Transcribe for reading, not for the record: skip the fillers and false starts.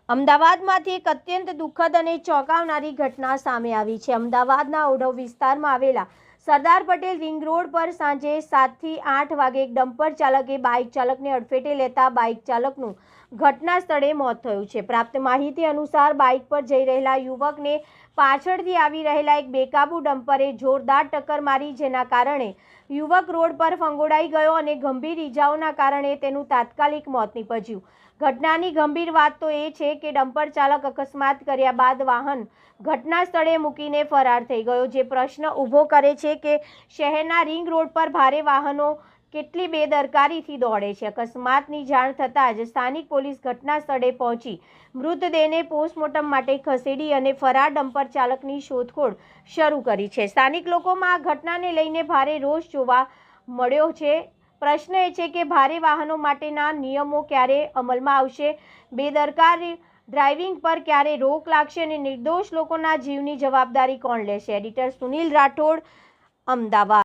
અમદાવાદમાંથી એક અત્યંત દુઃખદ અને ચોંકાવનારી ઘટના સામે આવી છે। અમદાવાદના ઓઢવ વિસ્તારમાં આવેલા સરદાર પટેલ રિંગ રોડ પર સાંજે 7 થી 8 વાગે એક ડમ્પર ચાલકે બાઇક ચાલકને અડફેટે લેતા બાઇક ચાલકનું ઘટના સ્થળે મોત થયું છે। પ્રાપ્ત માહિતી અનુસાર બાઇક પર જઈ રહેલા યુવકને પાછળથી આવી રહેલા એક બેકાબુ ડમ્પરે જોરદાર ટક્કર મારી, જેના કારણે યુવક રોડ પર ફંગોળાઈ ગયો અને ગંભીર ઇજાઓના કારણે તેનું તાત્કાલિક મોત નીપજ્યું। ઘટનાની ગંભીર વાત તો એ છે કે ડમ્પર ચાલક અકસ્માત કર્યા બાદ વાહન ઘટના સ્થળે મૂકીને ફરાર થઈ ગયો, જે પ્રશ્ન ઊભો કરે છે કે શહેરના રિંગ રોડ પર ભારે વાહનો કેટલી બેદરકારીથી દોડે છે। અકસ્માતની જાણ થતાં જ સ્થાનિક પોલીસ ઘટના સ્થળે પહોંચી મૃતદેહને પોસ્ટમોર્ટમ માટે ખસેડી અને ફરાર ડમ્પર ચાલકની શોધખોળ શરૂ કરી છે। સ્થાનિક લોકોમાં આ ઘટનાને લઈને ભારે રોષ જોવા મળ્યો છે। પ્રશ્ન એ છે કે ભારે વાહનો માટેના નિયમો ક્યારે અમલમાં આવશે, બેદરકારી ડ્રાઇવિંગ પર ક્યારે રોક લાગશે અને નિર્દોષ લોકોના જીવની જવાબદારી કોણ લેશે? એડિટર સુનિલ રાઠોડ, અમદાવાદ।